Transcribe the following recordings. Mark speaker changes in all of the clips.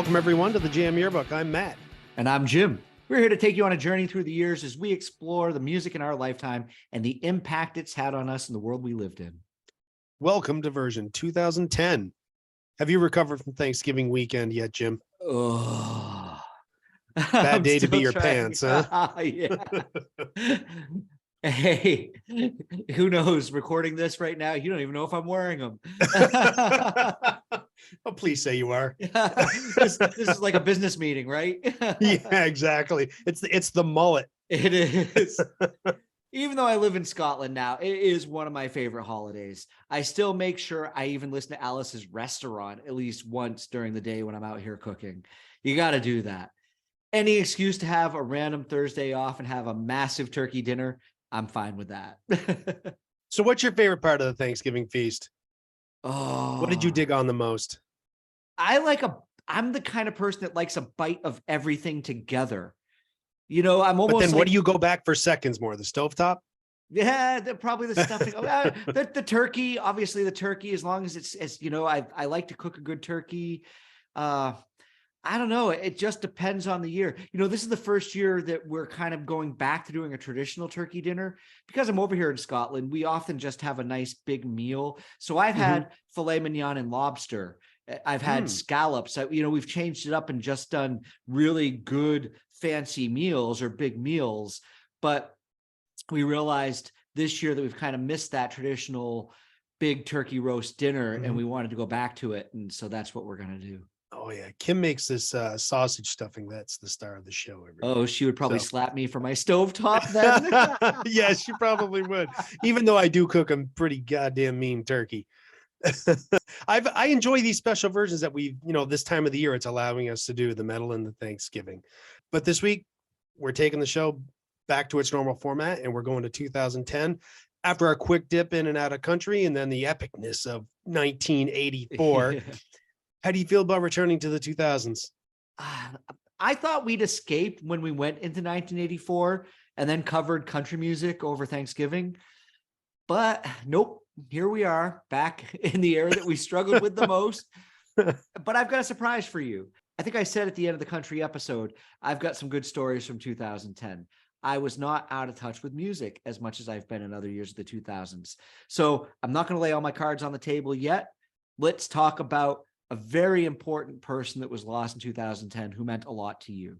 Speaker 1: Welcome, everyone, to the Jam Yearbook. I'm Matt.
Speaker 2: And I'm Jim. We're here to take you on a journey through the years as we explore the music in our lifetime and the impact it's had on us in the world we lived in.
Speaker 1: Welcome to version 2010. Have you recovered from Thanksgiving weekend yet, Jim?
Speaker 2: Oh,
Speaker 1: Bad day to be your pants, huh?
Speaker 2: Yeah. Hey, who knows? Recording this right now, you don't even know if I'm wearing them.
Speaker 1: Oh, please say you are.
Speaker 2: This is like a business meeting, right?
Speaker 1: Yeah, exactly. It's the mullet.
Speaker 2: It is. Even though I live in Scotland now, it is one of my favorite holidays. I still make sure I even listen to Alice's Restaurant at least once during the day when I'm out here cooking. You got to do that. Any excuse to have a random Thursday off and have a massive turkey dinner, I'm fine with that.
Speaker 1: So what's your favorite part of the Thanksgiving feast?
Speaker 2: Oh,
Speaker 1: What did you dig on the most?
Speaker 2: I'm the kind of person that likes a bite of everything together. You know, I'm almost.
Speaker 1: But then what do you go back for seconds more? The stovetop?
Speaker 2: Yeah, probably the stuffing. The turkey, obviously the turkey, as long as it's you know, I like to cook a good turkey. I don't know. It just depends on the year. You know, this is the first year that we're kind of going back to doing a traditional turkey dinner because I'm over here in Scotland. We often just have a nice big meal. So I've had filet mignon and lobster. I've had scallops. You know, we've changed it up and just done really good fancy meals or big meals. But we realized this year that we've kind of missed that traditional big turkey roast dinner and we wanted to go back to it. And so that's what we're going to do.
Speaker 1: Oh, yeah. Kim makes this sausage stuffing. That's the star of the show.
Speaker 2: Oh, she would probably slap me for my stovetop then.
Speaker 1: Yeah, she probably would. Even though I do cook a pretty goddamn mean turkey. I enjoy these special versions that this time of the year, it's allowing us to do the metal and the Thanksgiving. But this week, we're taking the show back to its normal format and we're going to 2010 after our quick dip in and out of country and then the epicness of 1984. How do you feel about returning to the 2000s?
Speaker 2: I thought we'd escaped when we went into 1984 and then covered country music over Thanksgiving. But nope, here we are back in the era that we struggled with the most. But I've got a surprise for you. I think I said at the end of the country episode, I've got some good stories from 2010. I was not out of touch with music as much as I've been in other years of the 2000s. So I'm not going to lay all my cards on the table yet. Let's talk about a very important person that was lost in 2010 who meant a lot to you.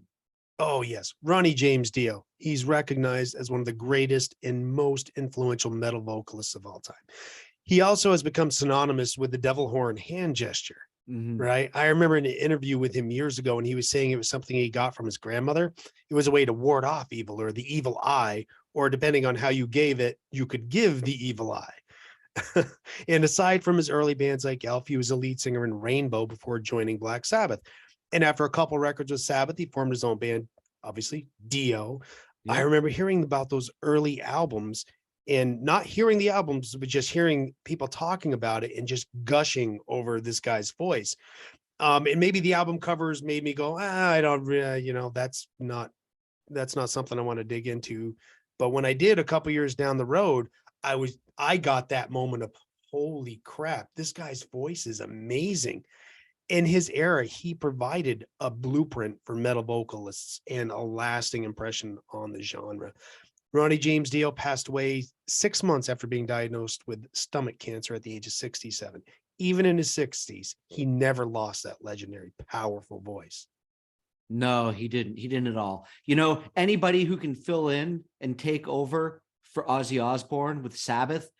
Speaker 1: Oh, yes. Ronnie James Dio. He's recognized as one of the greatest and most influential metal vocalists of all time. He also has become synonymous with the devil horn hand gesture, right? I remember an interview with him years ago, and he was saying it was something he got from his grandmother. It was a way to ward off evil or the evil eye, or depending on how you gave it, you could give the evil eye. And aside from his early bands like Elf, he was a lead singer in Rainbow before joining Black Sabbath. And after a couple records with Sabbath, he formed his own band, obviously, Dio. Yeah. I remember hearing about those early albums and not hearing the albums, but just hearing people talking about it and just gushing over this guy's voice. And maybe the album covers made me go, I don't really, that's not something I want to dig into. But when I did a couple years down the road, I got that moment of, holy crap, this guy's voice is amazing. In his era, he provided a blueprint for metal vocalists and a lasting impression on the genre. Ronnie James Dio passed away 6 months after being diagnosed with stomach cancer at the age of 67. Even in his 60s, he never lost that legendary, powerful voice.
Speaker 2: No, he didn't. He didn't at all. Anybody who can fill in and take over for Ozzy Osbourne with Sabbath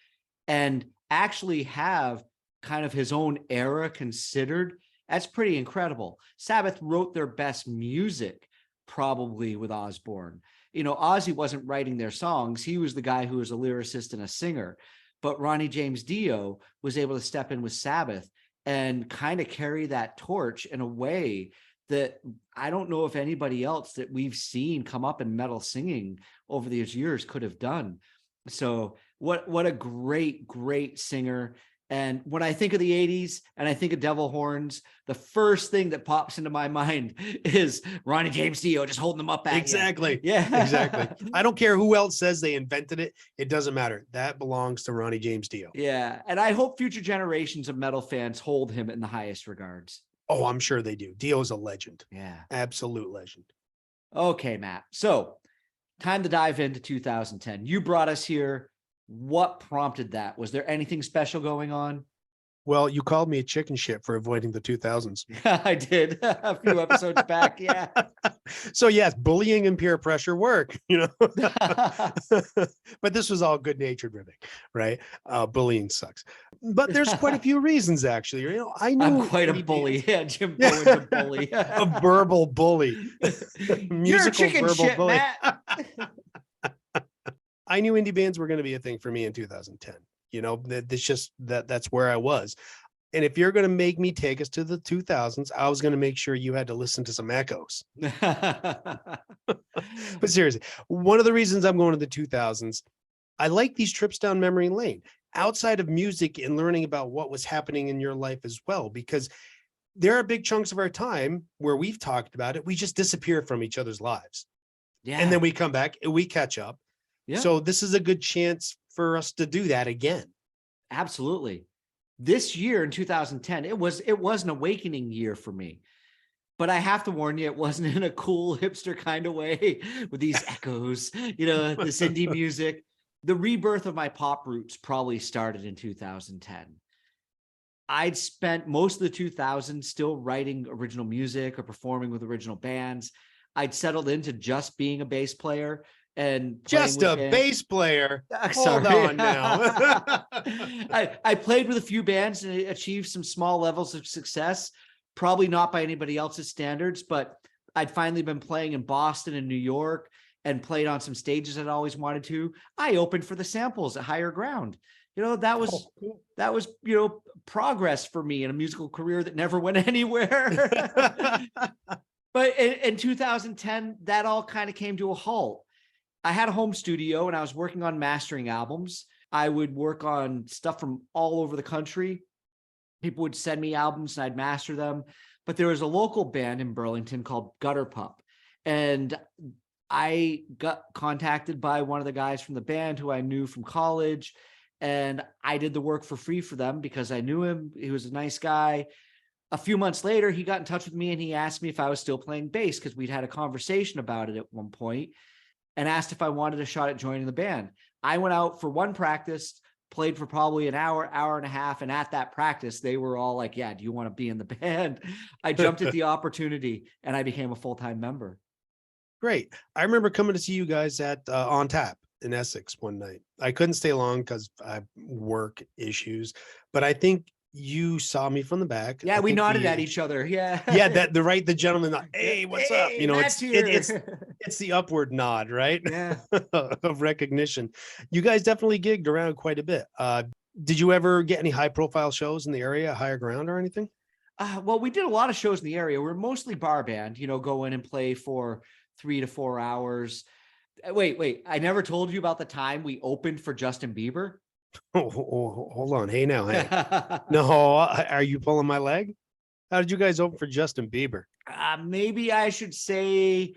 Speaker 2: and actually have kind of his own era considered, that's pretty incredible. Sabbath wrote their best music probably with Osbourne. Ozzy wasn't writing their songs. He was the guy who was a lyricist and a singer. But Ronnie James Dio was able to step in with Sabbath and kind of carry that torch in a way that I don't know if anybody else that we've seen come up in metal singing over these years could have done. So what a great singer. And when I think of the 80s and I think of devil horns, the first thing that pops into my mind is Ronnie James Dio just holding them up at
Speaker 1: Exactly.
Speaker 2: you. Yeah,
Speaker 1: exactly. I don't care who else says they invented it. It doesn't matter. That belongs to Ronnie James Dio.
Speaker 2: Yeah. And I hope future generations of metal fans hold him in the highest regards.
Speaker 1: Oh, I'm sure they do. Dio's a legend.
Speaker 2: Yeah.
Speaker 1: Absolute legend.
Speaker 2: Okay, Matt. So time to dive into 2010. You brought us here. What prompted that? Was there anything special going on?
Speaker 1: Well, you called me a chicken shit for avoiding the 2000s.
Speaker 2: I did a few episodes back. Yeah.
Speaker 1: So yes, bullying and peer pressure work, but this was all good natured ribbing, right? Bullying sucks, but there's quite a few reasons actually. I
Speaker 2: I'm
Speaker 1: knew
Speaker 2: quite a
Speaker 1: indie
Speaker 2: bully.
Speaker 1: bands-
Speaker 2: Yeah, Jim Bowen's a bully.
Speaker 1: a verbal bully,
Speaker 2: You're a
Speaker 1: musical
Speaker 2: chicken
Speaker 1: verbal
Speaker 2: shit,
Speaker 1: bully.
Speaker 2: Matt.
Speaker 1: I knew indie bands were going to be a thing for me in 2010. That's just that's where I was. And if you're going to make me take us to the 2000s, I was going to make sure you had to listen to some echoes. But seriously, one of the reasons I'm going to the 2000s, I like these trips down memory lane outside of music and learning about what was happening in your life as well, because there are big chunks of our time where we've talked about it. We just disappear from each other's lives.
Speaker 2: Yeah.
Speaker 1: And then we come back and we catch up.
Speaker 2: Yeah.
Speaker 1: So this is a good chance for us to do that again.
Speaker 2: Absolutely. This year in 2010, it was an awakening year for me. But I have to warn you, it wasn't in a cool hipster kind of way with these echoes, this indie music. The rebirth of my pop roots probably started in 2010. I'd spent most of the 2000s still writing original music or performing with original bands. I'd settled into just being a bass player and
Speaker 1: just a bass player. Hold on now.
Speaker 2: I played with a few bands and achieved some small levels of success, probably not by anybody else's standards, but I'd finally been playing in Boston and New York and played on some stages I'd always wanted to. I opened for the Samples at Higher Ground. That was progress for me in a musical career that never went anywhere. But in 2010, that all kind of came to a halt. I had a home studio and I was working on mastering albums. I would work on stuff from all over the country. People would send me albums and I'd master them. But there was a local band in Burlington called Gutter Pup. And I got contacted by one of the guys from the band who I knew from college. And I did the work for free for them because I knew him. He was a nice guy. A few months later, he got in touch with me and he asked me if I was still playing bass because we'd had a conversation about it at one point, and asked if I wanted a shot at joining the band. I went out for one practice, played for probably an hour, hour and a half. And at that practice, they were all like, yeah, do you want to be in the band? I jumped at the opportunity and I became a full-time member.
Speaker 1: Great. I remember coming to see you guys at On Tap in Essex one night. I couldn't stay long because I have work issues, but I think you saw me from the back.
Speaker 2: Yeah, we nodded at each other. Yeah.
Speaker 1: Yeah, the gentleman, hey, what's up?
Speaker 2: It's
Speaker 1: the upward nod, right?
Speaker 2: Yeah.
Speaker 1: Of recognition. You guys definitely gigged around quite a bit. Did you ever get any high profile shows in the area, Higher Ground or anything?
Speaker 2: Well, we did a lot of shows in the area. We're mostly bar band, go in and play for 3 to 4 hours. Wait. I never told you about the time we opened for Justin Bieber.
Speaker 1: Oh, hold on. Hey now. Hey. No, are you pulling my leg? How did you guys open for Justin Bieber?
Speaker 2: Maybe I should say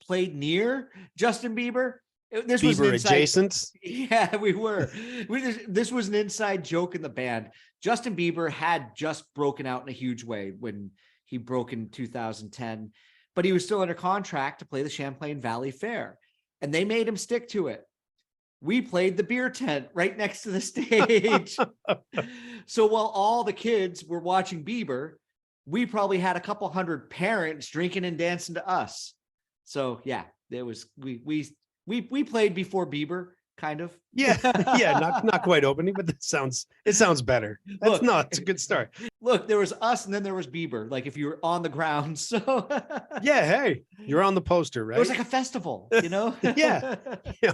Speaker 2: played near Justin Bieber. This
Speaker 1: Bieber
Speaker 2: was an inside,
Speaker 1: adjacent.
Speaker 2: Yeah, we were. This was an inside joke in the band. Justin Bieber had just broken out in a huge way when he broke in 2010, but he was still under contract to play the Champlain Valley Fair, and they made him stick to it. We played the beer tent right next to the stage. So while all the kids were watching Bieber, we probably had a couple hundred parents drinking and dancing to us. So yeah, it was we played before Bieber, kind of.
Speaker 1: Yeah, not quite opening, but it sounds better. It's a good start.
Speaker 2: Look, there was us and then there was Bieber, like if you were on the ground. So
Speaker 1: yeah, hey, you're on the poster, right?
Speaker 2: It was like a festival,
Speaker 1: Yeah.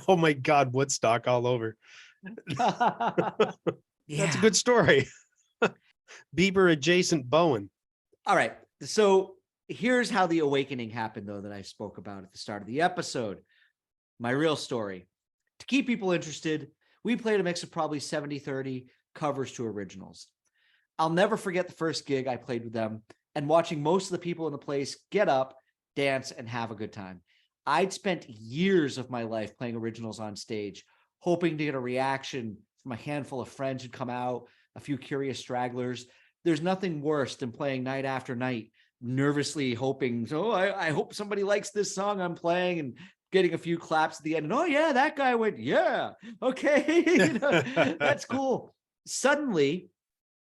Speaker 1: Oh my God, Woodstock all over. That's a good story. Bieber adjacent Bowen.
Speaker 2: All right. So here's how the awakening happened, though, that I spoke about at the start of the episode. My real story. To keep people interested, we played a mix of probably 70-30 covers to originals. I'll never forget the first gig I played with them and watching most of the people in the place get up, dance, and have a good time. I'd spent years of my life playing originals on stage, hoping to get a reaction from a handful of friends who'd come out, a few curious stragglers, there's nothing worse than playing night after night, nervously hoping, so I hope somebody likes this song I'm playing, and getting a few claps at the end. And oh yeah, that guy went, yeah, okay, you know, that's cool. Suddenly,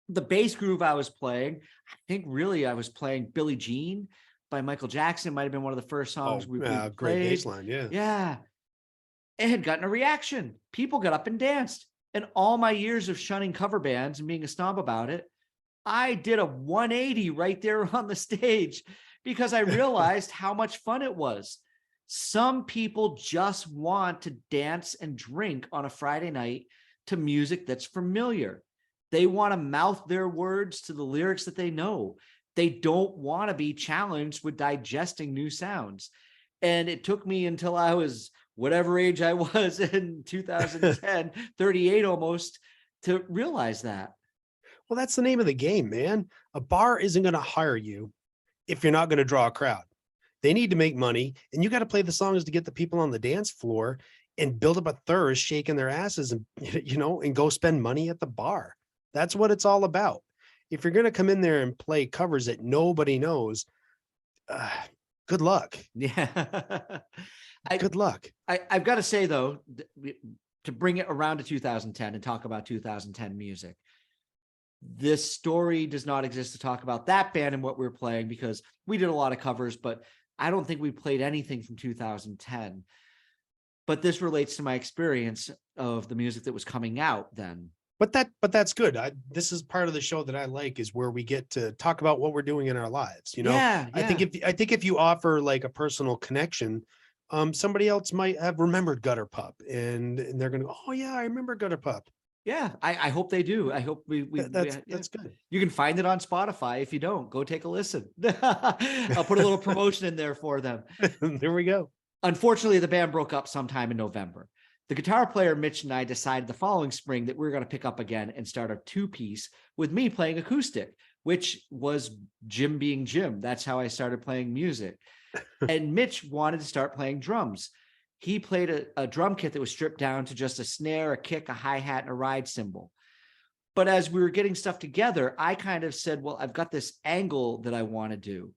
Speaker 2: the bass groove I was playing, I think really I was playing Billie Jean by Michael Jackson. Might have been one of the first songs we
Speaker 1: great
Speaker 2: played.
Speaker 1: bass line, yeah.
Speaker 2: Yeah. It had gotten a reaction. People got up and danced. And all my years of shunning cover bands and being a snob about it, I did a 180 right there on the stage, because I realized how much fun it was. Some people just want to dance and drink on a Friday night to music that's familiar. They want to mouth their words to the lyrics that they know. They don't want to be challenged with digesting new sounds. And it took me until I was whatever age I was in 2010, 38 almost, to realize that.
Speaker 1: Well, that's the name of the game, man. A bar isn't going to hire you if you're not going to draw a crowd. They need to make money, and you got to play the songs to get the people on the dance floor and build up a thirst, shaking their asses, and and go spend money at the bar. That's what it's all about. If you're going to come in there and play covers that nobody knows, good luck.
Speaker 2: Yeah.
Speaker 1: Good luck.
Speaker 2: I've got to say, though, to bring it around to 2010 and talk about 2010 music, this story does not exist to talk about that band and what we were playing, because we did a lot of covers, but I don't think we played anything from 2010. But this relates to my experience of the music that was coming out then.
Speaker 1: But that's good. This is part of the show that I like, is where we get to talk about what we're doing in our lives.
Speaker 2: Yeah.
Speaker 1: I think if you offer like a personal connection, somebody else might have remembered Gutter Pup, and they're going to go, oh yeah, I remember Gutter Pup.
Speaker 2: Yeah, I hope they do. I hope
Speaker 1: that's good.
Speaker 2: You can find it on Spotify. If you don't, go take a listen. I'll put a little promotion in there for them.
Speaker 1: There we go.
Speaker 2: Unfortunately, the band broke up sometime in November. The guitar player, Mitch, and I decided the following spring that we were going to pick up again and start a 2-piece with me playing acoustic, which was Jim being Jim. That's how I started playing music. And Mitch wanted to start playing drums. He played a drum kit that was stripped down to just a snare, a kick, a hi-hat, and a ride cymbal. But as we were getting stuff together, I kind of said, well, I've got this angle that I want to do.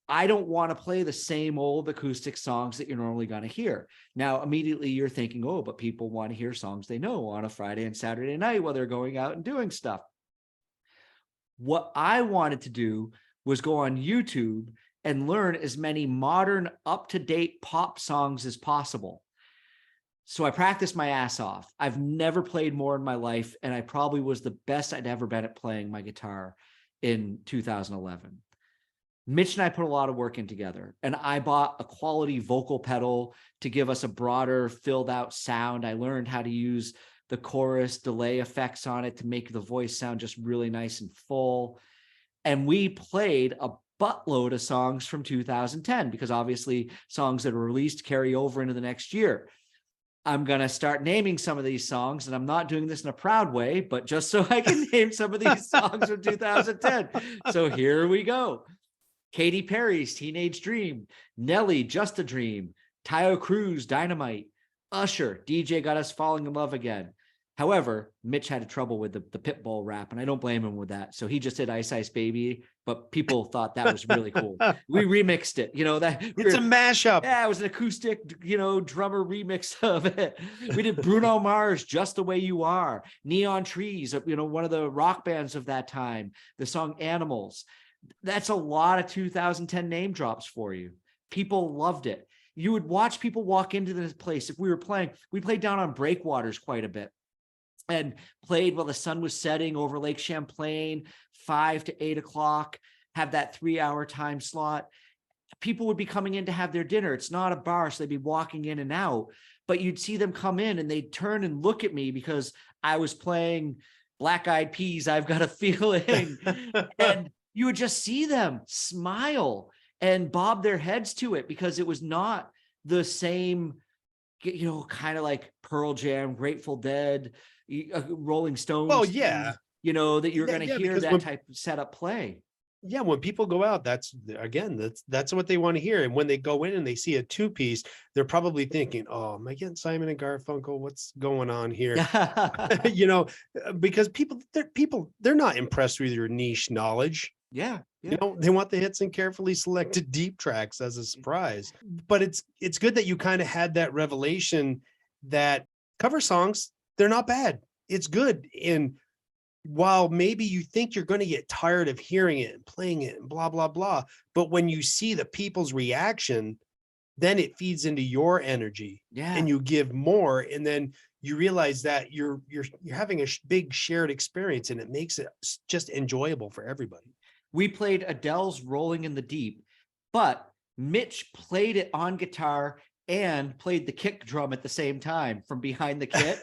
Speaker 2: I don't want to play the same old acoustic songs that you're normally going to hear. Now, immediately you're thinking, oh, but people want to hear songs they know on a Friday and Saturday night while they're going out and doing stuff. What I wanted to do was go on YouTube and learn as many modern, up-to-date pop songs as possible. So I practiced my ass off. I've never played more in my life, and I probably was the best I'd ever been at playing my guitar in 2011. Mitch and I put a lot of work in together, and I bought a quality vocal pedal to give us a broader, filled-out sound. I learned how to use the chorus delay effects on it to make the voice sound just really nice and full. And we played a buttload of songs from 2010, because obviously songs that are released carry over into the next year. I'm going to start naming some of these songs, and I'm not doing this in a proud way, but just so I can name some of these songs from 2010. So here we go. Katy Perry's Teenage Dream, Nelly, Just a Dream, Tayo Cruz, Dynamite, Usher, DJ Got Us Falling in Love Again. However, Mitch had trouble with the Pitbull rap, and I don't blame him with that. So he just did Ice Ice Baby, but people thought that was really cool. We remixed it,
Speaker 1: It's a mashup.
Speaker 2: Yeah, it was an acoustic, drummer remix of it. We did Bruno Mars, Just the Way You Are, Neon Trees, one of the rock bands of that time, the song Animals. That's a lot of 2010 name drops for you. People loved it. You would watch people walk into this place. If we were playing, we played down on breakwaters quite a bit, and played while the sun was setting over Lake Champlain, 5 to 8 o'clock, have that 3-hour time slot. People would be coming in to have their dinner. It's not a bar, so they'd be walking in and out, but you'd see them come in and they'd turn and look at me because I was playing Black Eyed Peas, I've Got a Feeling. And you would just see them smile and bob their heads to it, because it was not the same, kind of like Pearl Jam, Grateful Dead, Rolling Stones.
Speaker 1: Well, yeah.
Speaker 2: That you're going to hear that
Speaker 1: when,
Speaker 2: type of setup play.
Speaker 1: Yeah, when people go out, that's what they want to hear. And when they go in and they see a two-piece, they're probably thinking, "Oh, am I getting Simon and Garfunkel? What's going on here?" You know, because they're not impressed with your niche knowledge.
Speaker 2: Yeah,
Speaker 1: You
Speaker 2: yeah.
Speaker 1: know, they want the hits and carefully selected deep tracks as a surprise. But it's good that you kind of had that revelation that cover songs, they're not bad. It's good. And while maybe you think you're going to get tired of hearing it and playing it and blah, blah, blah, but when you see the people's reaction, then it feeds into your energy
Speaker 2: Yeah.
Speaker 1: and you give more. And then you realize that you're having a big shared experience, and it makes it just enjoyable for everybody.
Speaker 2: We played Adele's Rolling in the Deep, but Mitch played it on guitar and played the kick drum at the same time from behind the kit.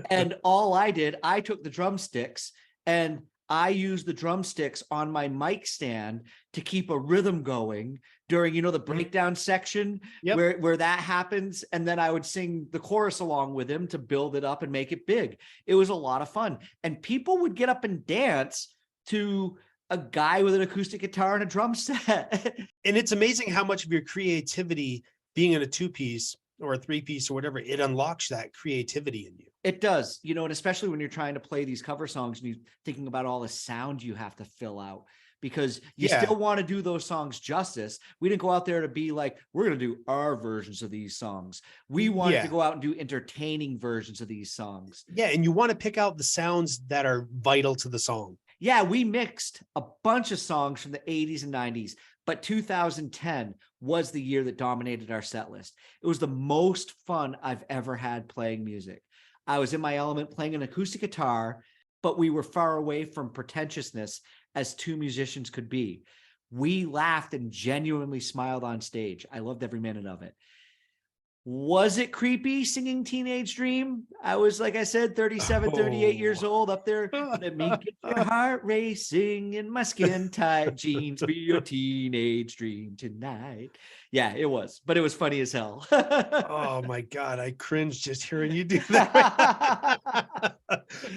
Speaker 2: And all I did, I took the drumsticks and I used the drumsticks on my mic stand to keep a rhythm going during, the breakdown section.
Speaker 1: Yep.
Speaker 2: where that happens. And then I would sing the chorus along with him to build it up and make it big. It was a lot of fun. And people would get up and dance to a guy with an acoustic guitar and a drum set.
Speaker 1: And it's amazing how much of your creativity, being in a two-piece or a three-piece or whatever, it unlocks that creativity in you.
Speaker 2: It does, and especially when you're trying to play these cover songs and you're thinking about all the sound you have to fill out, because you still want to do those songs justice. We didn't go out there to be like, we're going to do our versions of these songs. We wanted to go out and do entertaining versions of these songs.
Speaker 1: Yeah. And you want to pick out the sounds that are vital to the song.
Speaker 2: Yeah, we mixed a bunch of songs from the 80s and 90s, but 2010 was the year that dominated our set list. It was the most fun I've ever had playing music. I was in my element playing an acoustic guitar, but we were far away from pretentiousness as two musicians could be. We laughed and genuinely smiled on stage. I loved every minute of it. Was it creepy singing Teenage Dream? I was, like I said, 37, 38 years old up there. Let me get your heart racing in my skin tight jeans. Be your teenage dream tonight. Yeah, it was, but it was funny as hell.
Speaker 1: Oh my God, I cringe just hearing you do that.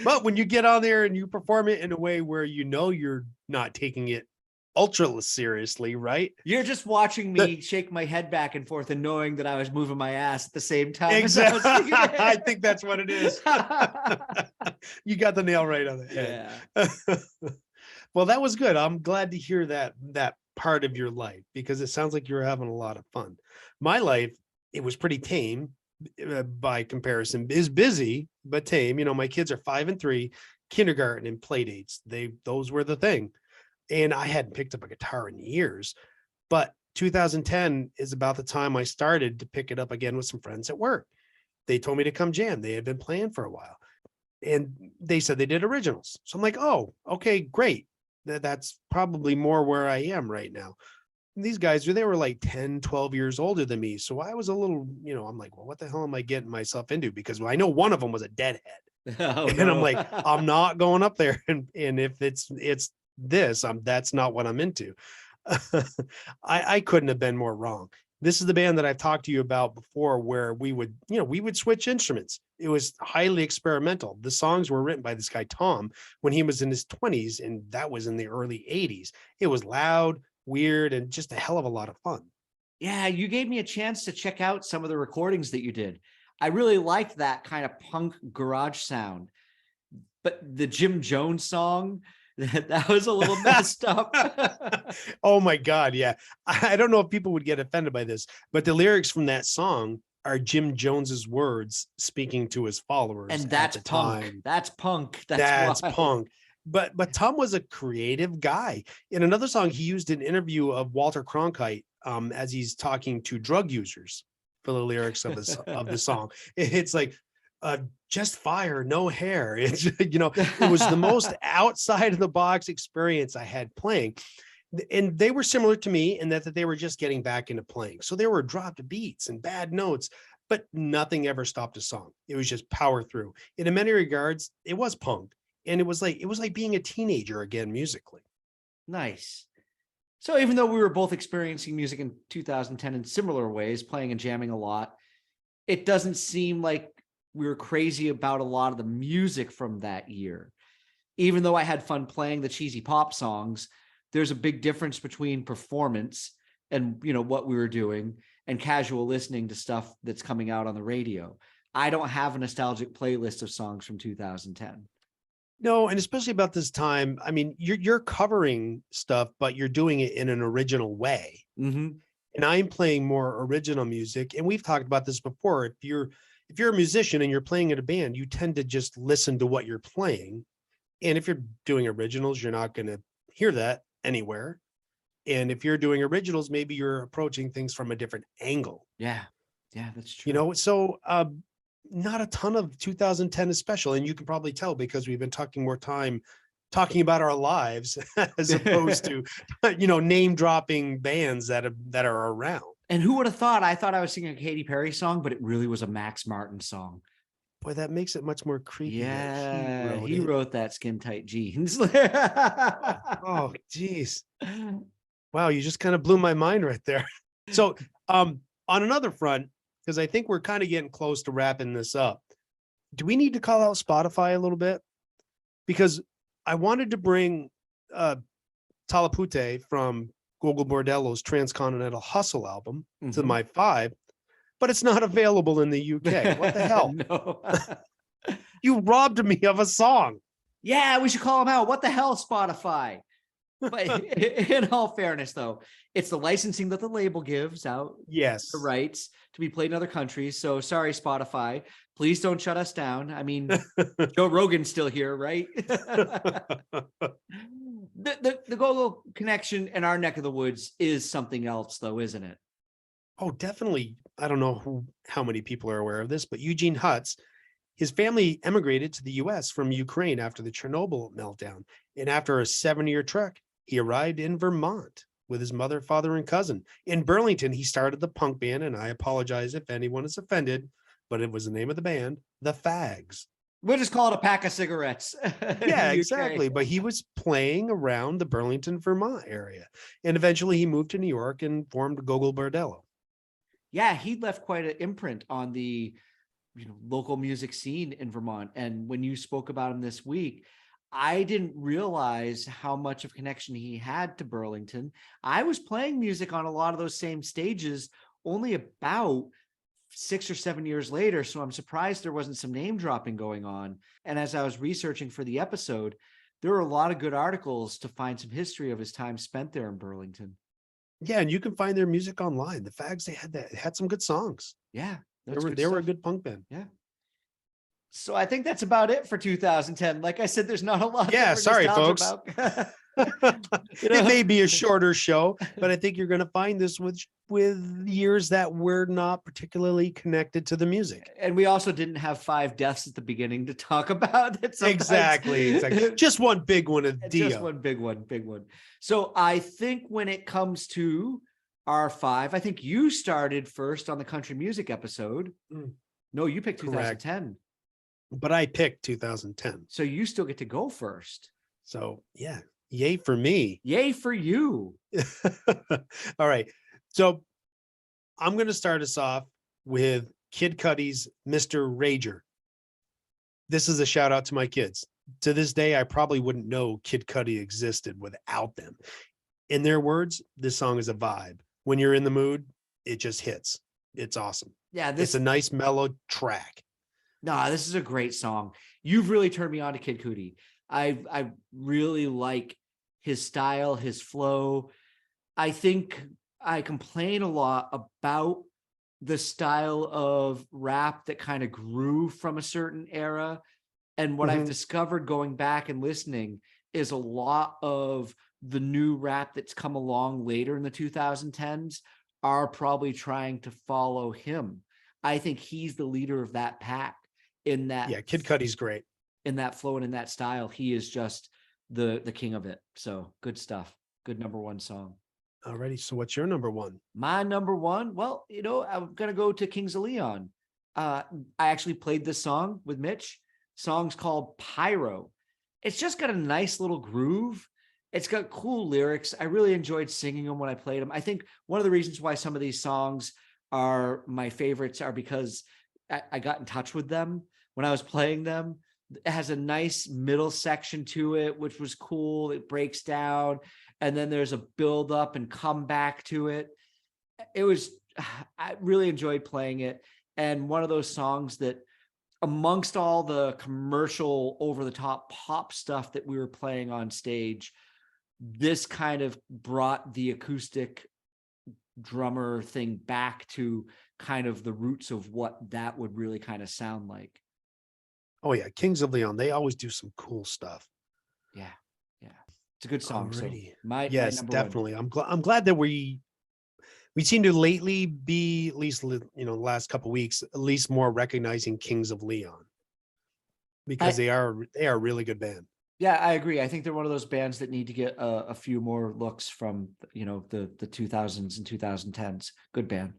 Speaker 1: But when you get on there and you perform it in a way where you're not taking it ultra seriously, right?
Speaker 2: You're just watching me shake my head back and forth and knowing that I was moving my ass at the same time.
Speaker 1: Exactly. I think that's what it is. You got the nail right on the head. Yeah. Well, that was good. I'm glad to hear that part of your life, because it sounds like you're having a lot of fun. My life, it was pretty tame by comparison. Is busy, but tame. My kids are 5 and 3, kindergarten and play dates. Those were the thing. And I hadn't picked up a guitar in years, but 2010 is about the time I started to pick it up again with some friends at work. They told me to come jam. They had been playing for a while, and they said they did originals. So I'm like, oh, okay, great. That's probably more where I am right now. And these guys, they were like 10, 12 years older than me. So I was a little, I'm like, well, what the hell am I getting myself into? Because I know one of them was a deadhead. And I'm like, I'm not going up there. And if it's this, that's not what I'm into. I couldn't have been more wrong. This is the band that I've talked to you about before, where we would switch instruments. It was highly experimental. The songs were written by this guy, Tom, when he was in his 20s, and that was in the early 80s. It was loud, weird, and just a hell of a lot of fun.
Speaker 2: Yeah, you gave me a chance to check out some of the recordings that you did. I really liked that kind of punk garage sound. But the Jim Jones song, that was a little messed up.
Speaker 1: Oh my God. Yeah. I don't know if people would get offended by this, but the lyrics from that song are Jim Jones's words speaking to his followers.
Speaker 2: And that's
Speaker 1: at the
Speaker 2: punk.
Speaker 1: time.
Speaker 2: That's punk.
Speaker 1: That's punk. But Tom was a creative guy. In another song, he used an interview of Walter Cronkite as he's talking to drug users for the lyrics of the song. It's like, just fire, no hair. It's, it was the most outside of the box experience I had playing. And they were similar to me in that they were just getting back into playing. So there were dropped beats and bad notes, but nothing ever stopped a song. It was just power through. And in many regards, it was punk. And it was like being a teenager again, musically.
Speaker 2: Nice. So even though we were both experiencing music in 2010 in similar ways, playing and jamming a lot, it doesn't seem like we were crazy about a lot of the music from that year. Even though I had fun playing the cheesy pop songs, there's a big difference between performance and, you know, what we were doing and casual listening to stuff that's coming out on the radio. I don't have a nostalgic playlist of songs from 2010.
Speaker 1: No, and especially about this time, I mean, you're covering stuff, but you're doing it in an original way.
Speaker 2: Mm-hmm.
Speaker 1: And I'm playing more original music. And we've talked about this before. If you're a musician and you're playing in a band, you tend to just listen to what you're playing. And if you're doing originals, you're not going to hear that anywhere. And if you're doing originals, maybe you're approaching things from a different angle.
Speaker 2: Yeah. Yeah, that's true.
Speaker 1: You know, so not a ton of 2010 is special. And you can probably tell because we've been talking more time talking about our lives as opposed to, you know, name dropping bands that are around.
Speaker 2: And who would have thought? I thought I was singing a Katy Perry song, but it really was a Max Martin song.
Speaker 1: Boy, that makes it much more creepy.
Speaker 2: Yeah, he wrote that Skin Tight Jeans.
Speaker 1: Oh, geez. Wow, you just kind of blew my mind right there. So on another front, because I think we're kind of getting close to wrapping this up, do we need to call out Spotify a little bit? Because I wanted to bring Talapute from Gogol Bordello's Transcontinental Hustle album to my 5, but it's not available in the UK. What the hell?
Speaker 2: No.
Speaker 1: You robbed me of a song.
Speaker 2: Yeah, we should call them out. What the hell, Spotify? But in all fairness, though, it's the licensing that the label gives out.
Speaker 1: Yes.
Speaker 2: The rights to be played in other countries. So sorry, Spotify. Please don't shut us down. I mean, Joe Rogan's still here, right? The Gogol connection in our neck of the woods is something else, though, isn't it?
Speaker 1: Oh, definitely. I don't know how many people are aware of this, but Eugene Hutz, his family emigrated to the US from Ukraine after the Chernobyl meltdown. And after a 7-year trek, he arrived in Vermont with his mother, father, and cousin. In Burlington, he started the punk band, and I apologize if anyone is offended, but it was the name of the band, The Fags.
Speaker 2: We'll just call it a pack of cigarettes.
Speaker 1: Yeah, exactly. But he was playing around the Burlington, Vermont area. And eventually he moved to New York and formed Gogol Bordello.
Speaker 2: Yeah, he left quite an imprint on the local music scene in Vermont. And when you spoke about him this week, I didn't realize how much of connection he had to Burlington. I was playing music on a lot of those same stages only about 6 or 7 years later. So I'm surprised there wasn't some name dropping going on. And as I was researching for the episode, there were a lot of good articles to find some history of his time spent there in Burlington.
Speaker 1: Yeah, and you can find their music online. The Fags, they had some good songs.
Speaker 2: Yeah,
Speaker 1: they were a good punk band.
Speaker 2: Yeah. So I think that's about it for 2010. Like I said, there's not a lot.
Speaker 1: Yeah, sorry, folks.
Speaker 2: About.
Speaker 1: It may be a shorter show, but I think you're going to find this with years that we're not particularly connected to the music.
Speaker 2: And we also didn't have 5 deaths at the beginning to talk about.
Speaker 1: Exactly. Just one big one of Dio.
Speaker 2: Just one big one. So I think when it comes to our 5, I think you started first on the country music episode. No, you picked 2010.
Speaker 1: Correct. But I picked 2010.
Speaker 2: So you still get to go first.
Speaker 1: So yeah, yay for me.
Speaker 2: Yay for you.
Speaker 1: All right. So I'm going to start us off with Kid Cudi's Mr. Rager. This is a shout out to my kids. To this day, I probably wouldn't know Kid Cudi existed without them. In their words, this song is a vibe. When you're in the mood, it just hits. It's awesome.
Speaker 2: Yeah,
Speaker 1: it's a nice mellow track.
Speaker 2: No, this is a great song. You've really turned me on to Kid Cudi. I really like his style, his flow. I think I complain a lot about the style of rap that kind of grew from a certain era. And what I've discovered going back and listening is a lot of the new rap that's come along later in the 2010s are probably trying to follow him. I think he's the leader of that pack. In that,
Speaker 1: yeah, Kid Cudi's great
Speaker 2: in that flow and in that style. He is just the king of it. So good stuff. Good number 1 song.
Speaker 1: Alrighty. So what's your number 1?
Speaker 2: My number 1. Well, I'm gonna go to Kings of Leon. I actually played this song with Mitch. Song's called Pyro. It's just got a nice little groove. It's got cool lyrics. I really enjoyed singing them when I played them. I think one of the reasons why some of these songs are my favorites are because I got in touch with them when I was playing them. It has a nice middle section to it, which was cool. It breaks down. and then there's a build up and come back to it. It was, I really enjoyed playing it. And one of those songs that, amongst all the commercial over the top pop stuff that we were playing on stage, this kind of brought the acoustic drummer thing back to kind of the roots of what that would really kind of sound like.
Speaker 1: Oh yeah, Kings of Leon. They always do some cool stuff.
Speaker 2: Yeah. It's a good song.
Speaker 1: Alrighty.
Speaker 2: So my
Speaker 1: Yes,
Speaker 2: number one.
Speaker 1: definitely. I'm glad that we seem to lately be, at least, the last couple of weeks, at least more recognizing Kings of Leon, because they are a really good band.
Speaker 2: Yeah, I agree. I think they're one of those bands that need to get a few more looks from, the 2000s and 2010s. Good band.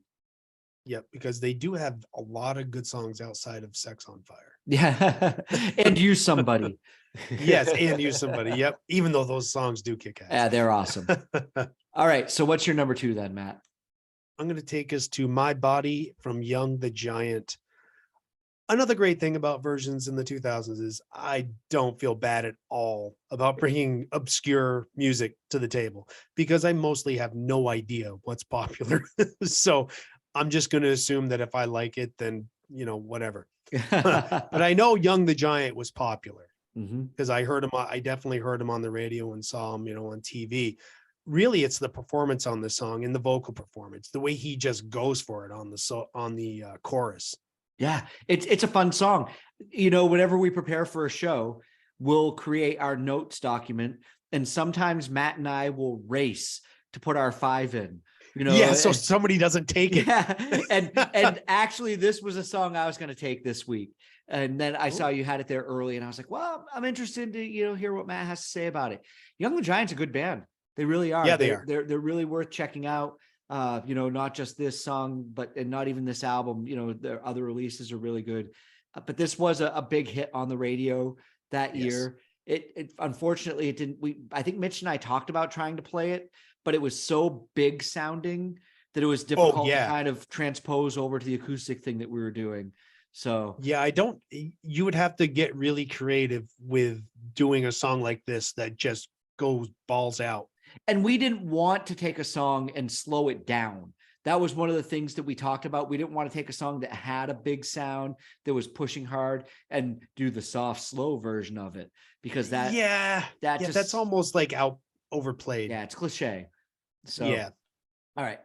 Speaker 1: Yep, because they do have a lot of good songs outside of Sex on Fire.
Speaker 2: Yeah. And Use Somebody.
Speaker 1: Yes, and Use Somebody. Yep. Even though those songs do kick ass.
Speaker 2: Yeah, they're awesome. All right. So what's your number two then, Matt?
Speaker 1: I'm going to take us to My Body from Young the Giant. Another great thing about versions in the 2000s is I don't feel bad at all about bringing obscure music to the table, because I mostly have no idea what's popular. So I'm just going to assume that if I like it, then, whatever. But I know Young the Giant was popular because I heard him. I definitely heard him on the radio and saw him, on TV. Really, it's the performance on the song and the vocal performance, the way he just goes for it on the chorus.
Speaker 2: Yeah, it's a fun song. Whenever we prepare for a show, we'll create our notes document, and sometimes Matt and I will race to put our 5 in.
Speaker 1: Yeah, so somebody doesn't take it.
Speaker 2: Yeah, and actually, this was a song I was going to take this week, and then I saw you had it there early, and I was like, well, I'm interested to hear what Matt has to say about it. Young the Giant's a good band. They really are.
Speaker 1: Yeah, they are.
Speaker 2: They're really worth checking out. Not just this song, and not even this album. Their other releases are really good, but this was a big hit on the radio that year. It unfortunately it didn't. I think Mitch and I talked about trying to play it, but it was so big sounding that it was difficult to kind of transpose over to the acoustic thing that we were doing. So
Speaker 1: yeah, you would have to get really creative with doing a song like this that just goes balls out.
Speaker 2: And we didn't want to take a song and slow it down. That was one of the things that we talked about. We didn't want to take a song that had a big sound that was pushing hard and do the soft, slow version of it, because that's
Speaker 1: almost like overplayed.
Speaker 2: Yeah, it's cliche. So
Speaker 1: yeah.
Speaker 2: All right.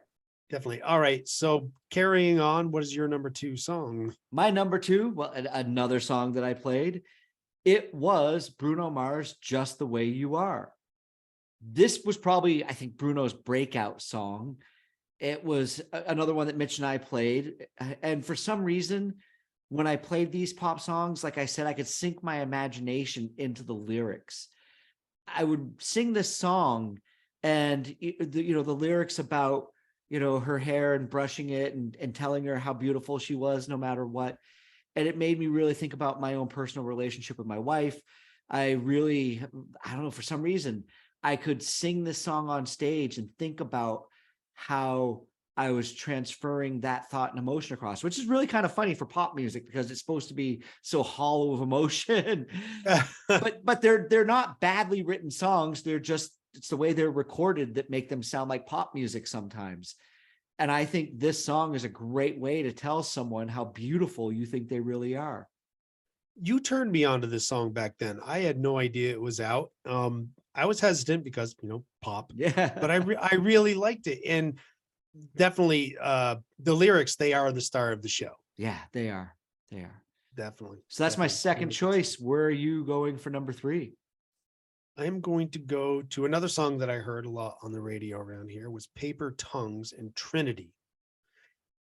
Speaker 1: Definitely. All right. So carrying on, what is your number 2 song?
Speaker 2: My number 2, well, another song that I played, it was Bruno Mars' Just the Way You Are. This was probably, I think, Bruno's breakout song. It was another one that Mitch and I played. And for some reason, when I played these pop songs, like I said, I could sink my imagination into the lyrics. I would sing this song and, the lyrics about, her hair and brushing it and telling her how beautiful she was no matter what. And it made me really think about my own personal relationship with my wife. I don't know, for some reason, I could sing this song on stage and think about how I was transferring that thought and emotion across, which is really kind of funny for pop music because it's supposed to be so hollow of emotion. but they're not badly written songs. It's the way they're recorded that make them sound like pop music sometimes. And I think this song is a great way to tell someone how beautiful you think they really are.
Speaker 1: You turned me onto this song back then. I had no idea it was out. I was hesitant because, pop.
Speaker 2: Yeah.
Speaker 1: But I really liked it. And definitely the lyrics, they are the star of the show.
Speaker 2: Yeah, they are.
Speaker 1: Definitely.
Speaker 2: So that's my second choice. Where are you going for number 3?
Speaker 1: I'm going to go to another song that I heard a lot on the radio around here, was Paper Tongues and Trinity.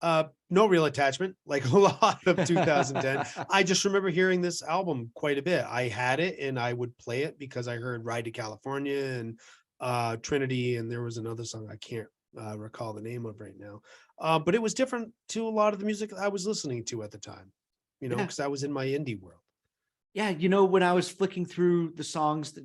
Speaker 1: No real attachment, like a lot of 2010. I just remember hearing this album quite a bit. I had it and I would play it because I heard Ride to California and Trinity, and there was another song I can't recall the name of right now. But it was different to a lot of the music I was listening to at the time, because I was in my indie world.
Speaker 2: Yeah, when I was flicking through the songs that,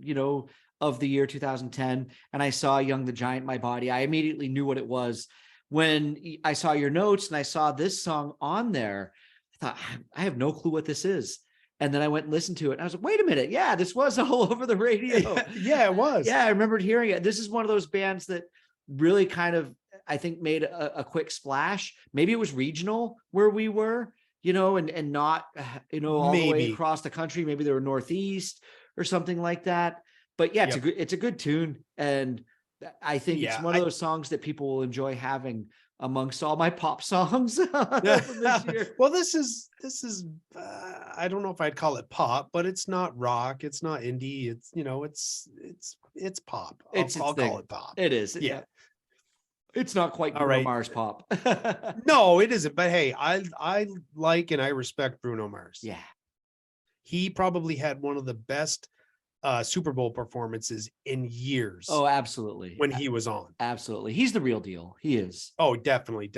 Speaker 2: of the year 2010, and I saw Young the Giant, My Body, I immediately knew what it was. When I saw your notes and I saw this song on there, I thought, I have no clue what this is. And then I went and listened to it. And I was like, wait a minute. Yeah, this was all over the radio.
Speaker 1: Yeah, it was.
Speaker 2: Yeah, I remembered hearing it. This is one of those bands that really kind of, I think, made a quick splash. Maybe it was regional where we were, and not, all the way
Speaker 1: Maybe.
Speaker 2: across the country. Maybe they were Northeast or something like that. But yeah,
Speaker 1: Yep.
Speaker 2: it's a good tune. And I think it's
Speaker 1: Yeah,
Speaker 2: one of those songs that people will enjoy having amongst all my pop songs from this year.
Speaker 1: Well, this is I don't know if I'd call it pop, but it's not rock, it's not indie, it's it's pop. I'll call it pop.
Speaker 2: It is.
Speaker 1: Yeah.
Speaker 2: It's not quite
Speaker 1: All
Speaker 2: Bruno
Speaker 1: right.
Speaker 2: Mars pop.
Speaker 1: No, it isn't. But hey, I like and I respect Bruno Mars.
Speaker 2: Yeah.
Speaker 1: He probably had one of the best Super Bowl performances in years.
Speaker 2: Oh, absolutely.
Speaker 1: When he was on.
Speaker 2: Absolutely. He's the real deal. He is.
Speaker 1: Oh, definitely.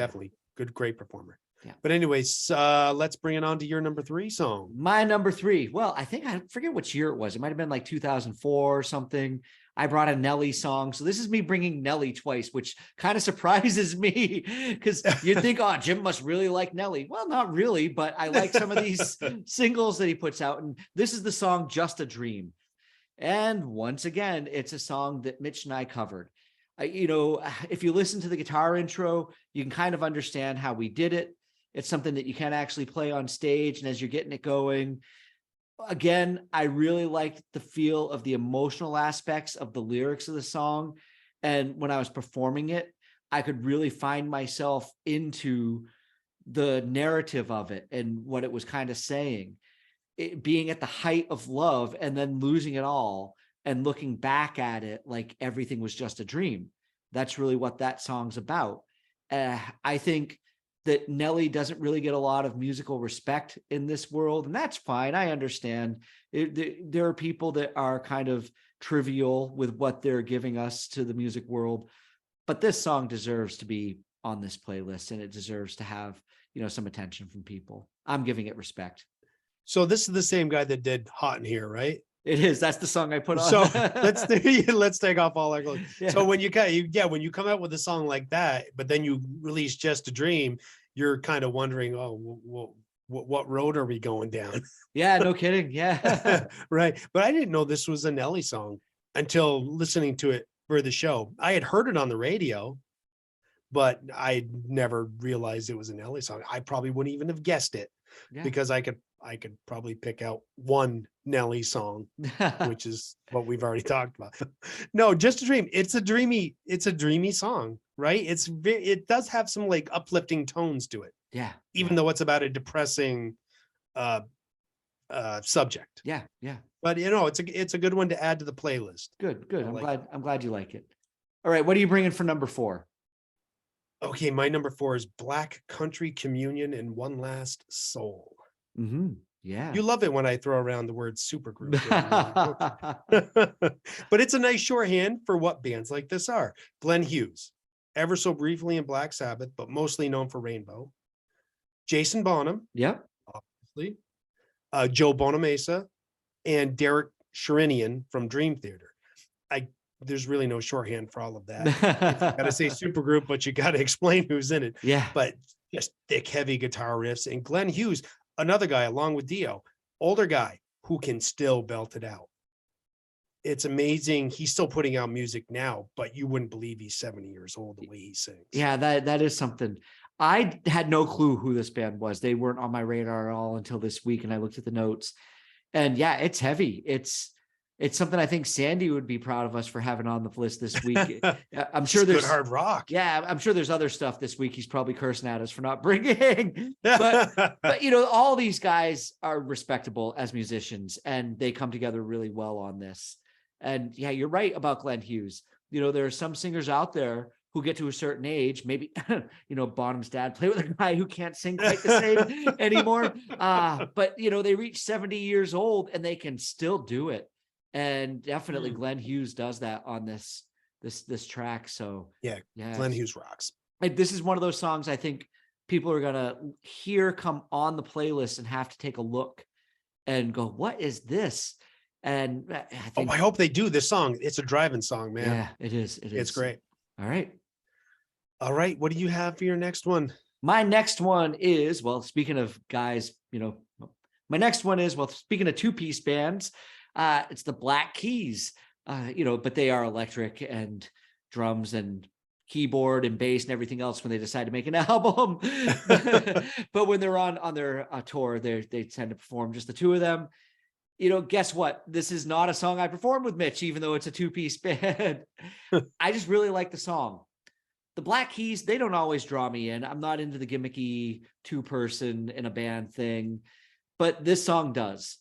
Speaker 1: Great performer.
Speaker 2: Yeah.
Speaker 1: But anyways, let's bring it on to your number 3 song.
Speaker 2: My number 3. Well, I forget which year it was. It might have been like 2004 or something. I brought a Nelly song. So this is me bringing Nelly twice, which kind of surprises me because you'd think, oh, Jim must really like Nelly. Well, not really, but I like some of these singles that he puts out. And this is the song Just a Dream. And once again, it's a song that Mitch and I covered. If you listen to the guitar intro, you can kind of understand how we did it. It's something that you can actually play on stage. And as you're getting it going, again, I really liked the feel of the emotional aspects of the lyrics of the song. And when I was performing it, I could really find myself into the narrative of it and what it was kind of saying. It being at the height of love and then losing it all and looking back at it like everything was just a dream. That's really what that song's about. I think that Nelly doesn't really get a lot of musical respect in this world, and that's fine. I understand. There are people that are kind of trivial with what they're giving us to the music world, but this song deserves to be on this playlist, and it deserves to have, some attention from people. I'm giving it respect.
Speaker 1: So this is the same guy that did Hot in Here, right?
Speaker 2: It is. That's the song I put on.
Speaker 1: So let's take off all our clothes.
Speaker 2: Yeah.
Speaker 1: So when you come out with a song like that, but then you release Just a Dream, you're kind of wondering, oh, what road are we going down?
Speaker 2: Yeah, no kidding. Yeah.
Speaker 1: Right. But I didn't know this was a Nelly song until listening to it for the show. I had heard it on the radio, but I never realized it was a Nelly song. I probably wouldn't even have guessed it because I could probably pick out one Nelly song, which is what we've already talked about. No, Just a Dream. It's a dreamy song, right? It does have some like uplifting tones to it.
Speaker 2: Yeah.
Speaker 1: Even though it's about a depressing subject.
Speaker 2: Yeah. Yeah.
Speaker 1: But it's a good one to add to the playlist.
Speaker 2: Good. I'm glad you like it. All right. What are you bringing for number 4?
Speaker 1: Okay. My number 4 is Black Country Communion and One Last Soul.
Speaker 2: Mm-hmm. Yeah.
Speaker 1: You love it when I throw around the word supergroup. But it's a nice shorthand for what bands like this are. Glenn Hughes, ever so briefly in Black Sabbath, but mostly known for Rainbow. Jason Bonham.
Speaker 2: Yep.
Speaker 1: Obviously. Joe Bonamassa and Sherinian from Dream Theater. There's really no shorthand for all of that. You got to say supergroup, but you got to explain who's in it.
Speaker 2: Yeah.
Speaker 1: But just thick, heavy guitar riffs. And Glenn Hughes, another guy along with Dio, older guy who can still belt it out. It's amazing. He's still putting out music now, but you wouldn't believe he's 70 years old the way he sings.
Speaker 2: Yeah, that is something. I had no clue who this band was. They weren't on my radar at all until this week, and I looked at the notes. And yeah, it's heavy. It's something I think Sandy would be proud of us for having on the list this week. I'm sure there's
Speaker 1: good hard rock.
Speaker 2: Yeah, I'm sure there's other stuff this week he's probably cursing at us for not bringing. But all these guys are respectable as musicians, and they come together really well on this. And yeah, you're right about Glenn Hughes. There are some singers out there who get to a certain age, maybe, Bonham's dad played with a guy who can't sing quite the same anymore. But they reach 70 years old and they can still do it. And definitely Glenn Hughes does that on this track. So
Speaker 1: yeah, Glenn Hughes rocks.
Speaker 2: This is one of those songs I think people are going to hear come on the playlist and have to take a look and go, what is this? And I think,
Speaker 1: I hope they do this song. It's a driving song, man.
Speaker 2: Yeah, it is.
Speaker 1: It's great.
Speaker 2: All right.
Speaker 1: What do you have for your next one?
Speaker 2: My next one is, well, speaking of guys, My next one is, well, speaking of two-piece bands, it's the Black Keys, but they are electric and drums and keyboard and bass and everything else when they decide to make an album. But when they're on their tour, they tend to perform just the two of them. Guess what? This is not a song I performed with Mitch, even though it's a two-piece band. I just really like the song. The Black Keys, they don't always draw me in. I'm not into the gimmicky two-person in a band thing, but this song does.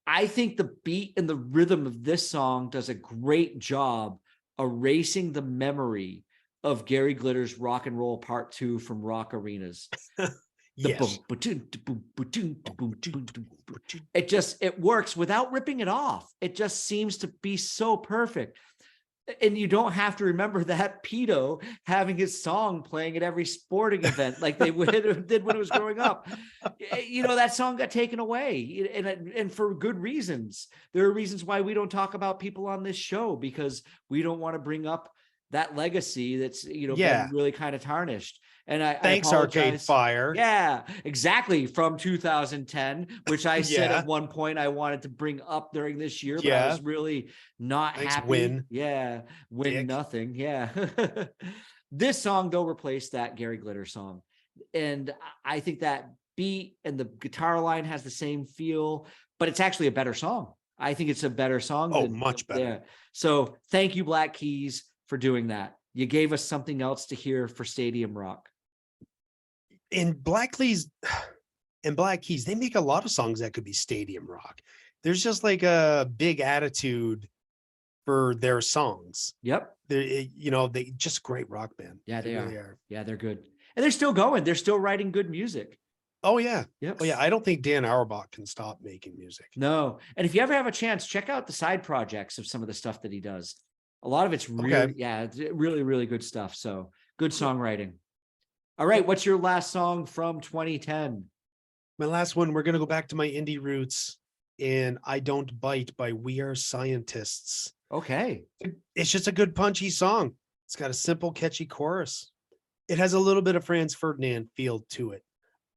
Speaker 2: I think the beat and the rhythm of this song does a great job erasing the memory of Gary Glitter's Rock and Roll Part 2 from Rock Arenas.
Speaker 1: Yes.
Speaker 2: It works without ripping it off. It just seems to be so perfect. And you don't have to remember that pedo having his song playing at every sporting event like they did when it was growing up. That song got taken away, and for good reasons. There are reasons why we don't talk about people on this show, because we don't want to bring up that legacy that's been really kind of tarnished. And
Speaker 1: Thanks,
Speaker 2: I
Speaker 1: Arcade Fire.
Speaker 2: Yeah, exactly. From 2010, which I said at one point I wanted to bring up during this year, but I was really not happy.
Speaker 1: Win.
Speaker 2: Yeah, win Dick. Nothing. Yeah. This song, though, replaced that Gary Glitter song. And I think that beat and the guitar line has the same feel, but it's actually a better song. I think it's a better song.
Speaker 1: Oh, much better.
Speaker 2: Yeah. So thank you, Black Keys, for doing that. You gave us something else to hear for Stadium Rock.
Speaker 1: And Black Keys, they make a lot of songs that could be stadium rock. There's just like a big attitude for their songs.
Speaker 2: Yep.
Speaker 1: They just great rock band.
Speaker 2: Yeah, they really are. Yeah, they're good. And they're still going. They're still writing good music.
Speaker 1: Oh, yeah.
Speaker 2: Yep.
Speaker 1: Oh, yeah. I don't think Dan Auerbach can stop making music.
Speaker 2: No. And if you ever have a chance, check out the side projects of some of the stuff that he does. A lot of it's really, it's really, really good stuff. So good songwriting. All right. What's your last song from 2010?
Speaker 1: My last one, we're going to go back to my indie roots, and I Don't Bite by We Are Scientists.
Speaker 2: Okay.
Speaker 1: It's just a good punchy song. It's got a simple, catchy chorus. It has a little bit of Franz Ferdinand feel to it.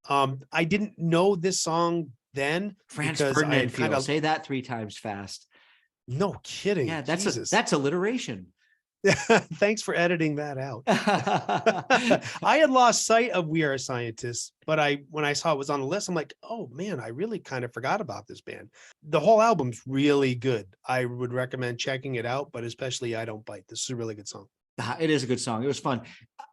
Speaker 1: I didn't know this song then.
Speaker 2: Franz Ferdinand feel. Say that 3 times fast.
Speaker 1: No kidding.
Speaker 2: Yeah, that's alliteration.
Speaker 1: Thanks for editing that out. I had lost sight of We Are Scientists, but when I saw it was on the list, I'm like, oh man, I really kind of forgot about this band. The whole album's really good. I would recommend checking it out, but especially I Don't Bite. This is a really good song.
Speaker 2: It is a good song. It was fun.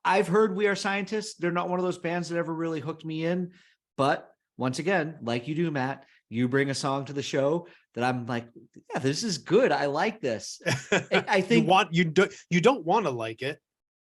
Speaker 2: I've heard We Are Scientists. They're not one of those bands that ever really hooked me in, but once again, like you do, Matt, you bring a song to the show that I'm like, yeah, this is good. I like this. I think
Speaker 1: you don't want to like it,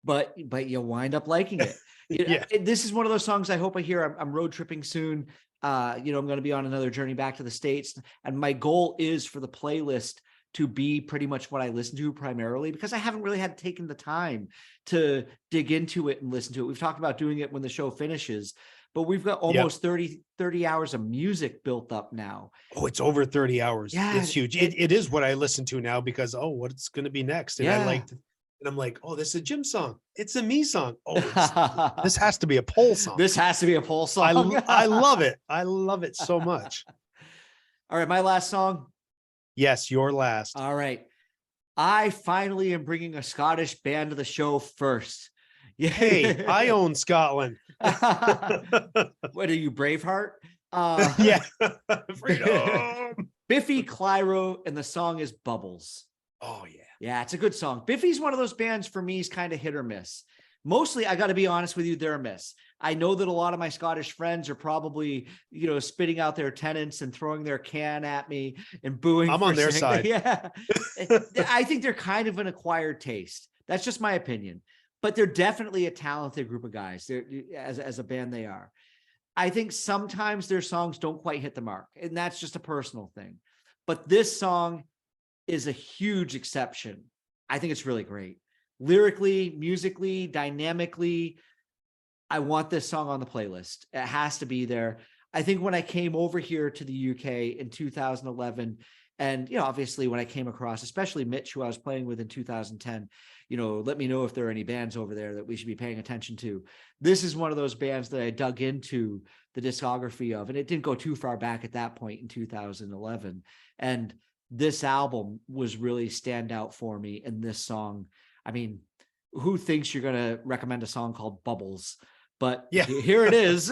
Speaker 2: but you wind up liking it. Yeah. This is one of those songs I hope I hear. I'm road tripping soon. I'm going to be on another journey back to the States, and my goal is for the playlist to be pretty much what I listen to primarily, because I haven't really had taken the time to dig into it and listen to it. We've talked about doing it when the show finishes, but we've got almost 30 hours of music built up now.
Speaker 1: Oh, it's over 30 hours.
Speaker 2: Yeah,
Speaker 1: it's huge. It is what I listen to now because, what's going to be next? And I'm like, oh, this is a Jim song. It's a me song. Oh, this has to be a Pole song.
Speaker 2: This has to be a Pole song.
Speaker 1: I love it. I love it so much.
Speaker 2: All right. My last song.
Speaker 1: Yes, your last.
Speaker 2: All right. I finally am bringing a Scottish band to the show first.
Speaker 1: Hey, I own Scotland.
Speaker 2: What are you, Braveheart?
Speaker 1: Yeah. Freedom.
Speaker 2: Biffy Clyro, and the song is Bubbles.
Speaker 1: Oh, yeah.
Speaker 2: Yeah, it's a good song. Biffy's one of those bands for me is kind of hit or miss. Mostly, I got to be honest with you, they're a miss. I know that a lot of my Scottish friends are probably, spitting out their tenants and throwing their can at me and booing.
Speaker 1: I'm on their side.
Speaker 2: Yeah. I think they're kind of an acquired taste. That's just my opinion. But they're definitely a talented group of guys. They're, as a band, they are. I think sometimes their songs don't quite hit the mark, and that's just a personal thing. But this song is a huge exception. I think it's really great. Lyrically, musically, dynamically, I want this song on the playlist. It has to be there. I think when I came over here to the UK in 2011 And, obviously when I came across, especially Mitch, who I was playing with in 2010, let me know if there are any bands over there that we should be paying attention to. This is one of those bands that I dug into the discography of, and it didn't go too far back at that point in 2011. And this album was really stand out for me. And this song, I mean, who thinks you're going to recommend a song called Bubbles? But
Speaker 1: Yeah.
Speaker 2: here it is.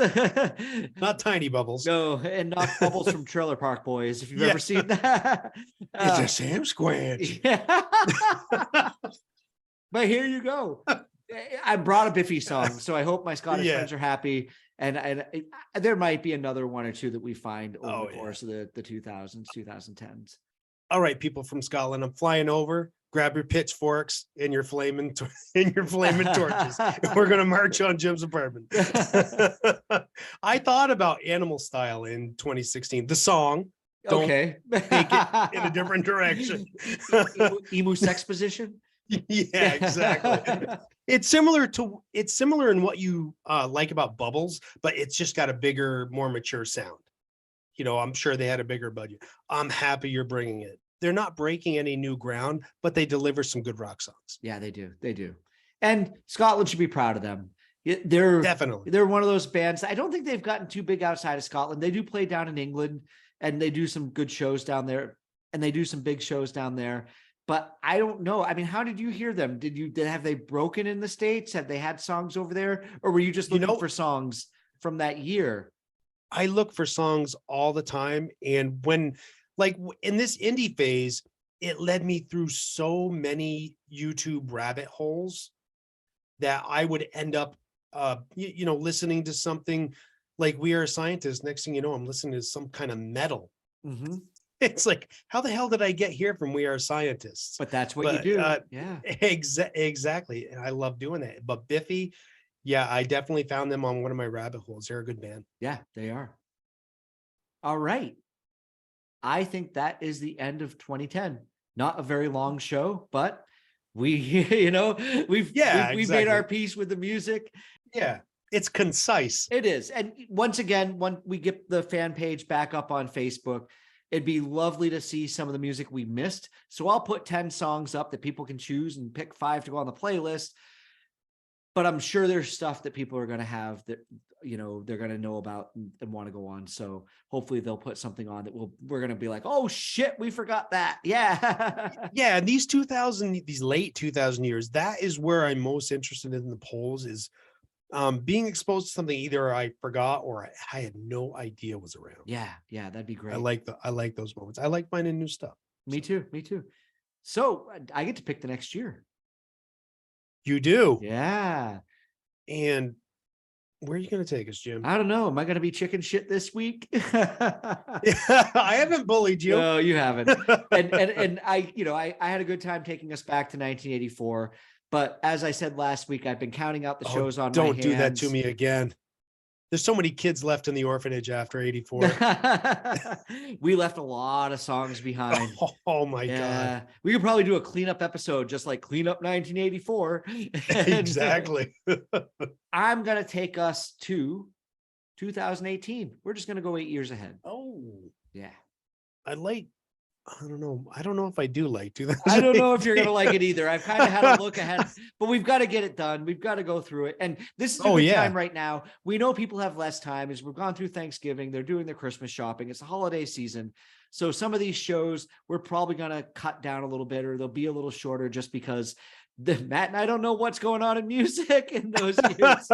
Speaker 1: Not Tiny Bubbles.
Speaker 2: No, and not Bubbles from Trailer Park Boys, if you've
Speaker 1: Yeah.
Speaker 2: ever seen that.
Speaker 1: It's a Sam Squanch.
Speaker 2: Yeah. But here you go. I brought a Biffy song, so I hope my Scottish friends are happy. And there might be another one or two that we find over the course of the 2000s, 2010s.
Speaker 1: All right, people from Scotland, I'm flying over. Grab your pitchforks and your flaming torches. We're gonna march on Jim's apartment. I thought about Animal Style in 2016. The song. Don't
Speaker 2: Okay.
Speaker 1: take it in a different direction.
Speaker 2: Emu sex position.
Speaker 1: Yeah, exactly. It's similar in what you like about Bubbles, but it's just got a bigger, more mature sound. I'm sure they had a bigger budget. I'm happy you're bringing it. They're not breaking any new ground, but they deliver some good rock songs.
Speaker 2: Yeah, they do. They do. And Scotland should be proud of them. They're one of those bands. I don't think they've gotten too big outside of Scotland. They do play down in England, and they do some good shows down there, and they do some big shows down there. But I don't know. I mean, how did you hear them? Have they broken in the States? Have they had songs over there? Or were you just looking for songs from that year?
Speaker 1: I look for songs all the time. And when, like in this indie phase, it led me through so many YouTube rabbit holes that I would end up, listening to something like We Are Scientists. Next thing you know, I'm listening to some kind of metal.
Speaker 2: Mm-hmm.
Speaker 1: It's like, how the hell did I get here from We Are Scientists?
Speaker 2: But that's what you do. Yeah,
Speaker 1: exactly. And I love doing that. But Biffy, yeah, I definitely found them on one of my rabbit holes. They're a good band.
Speaker 2: Yeah, they are. All right. I think that is the end of 2010. Not a very long show, but we've made our peace with the music.
Speaker 1: Yeah, it's concise.
Speaker 2: It is. And once again, when we get the fan page back up on Facebook, it'd be lovely to see some of the music we missed. So I'll put 10 songs up that people can choose and pick 5 to go on the playlist. But I'm sure there's stuff that people are going to have that, they're going to know about and want to go on. So hopefully they'll put something on that we're going to be like, oh shit, we forgot that. Yeah.
Speaker 1: Yeah. And these late 2000 years, that is where I'm most interested in the polls is being exposed to something either I forgot or I had no idea was around.
Speaker 2: Yeah. That'd be great.
Speaker 1: I like those moments. I like finding new stuff.
Speaker 2: Me too. So I get to pick the next year.
Speaker 1: You do.
Speaker 2: Yeah.
Speaker 1: And where are you going to take us, Jim?
Speaker 2: I don't know. Am I going to be chicken shit this week?
Speaker 1: I haven't bullied you.
Speaker 2: No, you haven't. And I had a good time taking us back to 1984. But as I said last week, I've been counting out the shows on my hands.
Speaker 1: Don't do that to me again. There's so many kids left in the orphanage after 84.
Speaker 2: We left a lot of songs behind.
Speaker 1: Oh my God.
Speaker 2: We could probably do a cleanup episode, just like Clean Up 1984.
Speaker 1: Exactly.
Speaker 2: I'm going to take us to 2018. We're just going to go 8 years ahead.
Speaker 1: Oh,
Speaker 2: yeah.
Speaker 1: I don't know if I do like 2018.
Speaker 2: I don't know if you're going to like it either. I've kind of had a look ahead, but we've got to get it done. We've got to go through it. And this is a good time right now. We know people have less time as we've gone through Thanksgiving. They're doing their Christmas shopping. It's the holiday season. So some of these shows we're probably going to cut down a little bit, or they'll be a little shorter just because Matt and I don't know what's going on in music in those years.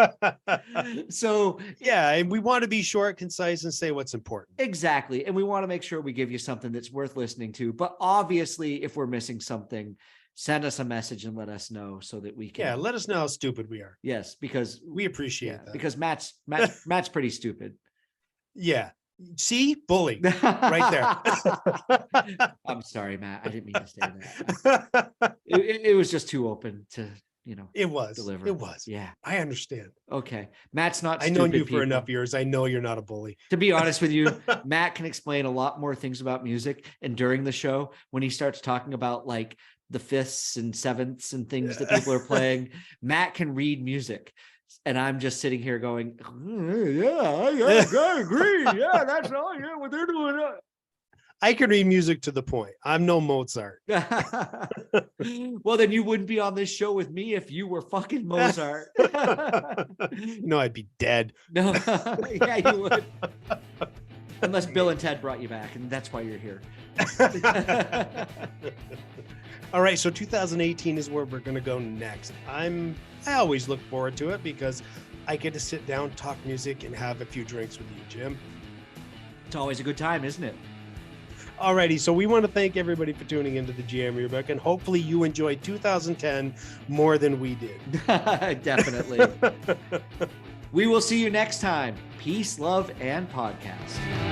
Speaker 2: So
Speaker 1: yeah, and we want to be short, concise, and say what's important.
Speaker 2: Exactly. And we want to make sure we give you something that's worth listening to. But obviously, if we're missing something, send us a message and let us know so that we can.
Speaker 1: Yeah, let us know how stupid we are.
Speaker 2: Yes, because
Speaker 1: we appreciate that.
Speaker 2: Because Matt's pretty stupid.
Speaker 1: Yeah. See, bully right there.
Speaker 2: I'm sorry, Matt. I didn't mean to say that. It was just too open to,
Speaker 1: it was
Speaker 2: deliver.
Speaker 1: It was.
Speaker 2: Yeah.
Speaker 1: I understand.
Speaker 2: Okay. Matt's not
Speaker 1: I've known you for enough years. I know you're not a bully.
Speaker 2: To be honest with you, Matt can explain a lot more things about music. And during the show, when he starts talking about like the fifths and sevenths and things that people are playing, Matt can read music. And I'm just sitting here going, yeah, I agree. Yeah, that's all. Yeah, what they're doing.
Speaker 1: I can read music to the point. I'm no Mozart.
Speaker 2: Well, then you wouldn't be on this show with me if you were fucking Mozart.
Speaker 1: No, I'd be dead.
Speaker 2: No, yeah, you would. Unless Bill and Ted brought you back, and that's why you're here.
Speaker 1: All right, so 2018 is where we're going to go next. I always look forward to it because I get to sit down, talk music, and have a few drinks with you, Jim.
Speaker 2: It's always a good time, isn't it?
Speaker 1: Alrighty, so we want to thank everybody for tuning into the GM Yearbook, and hopefully you enjoyed 2010 more than we did.
Speaker 2: Definitely. We will see you next time. Peace, love, and podcast.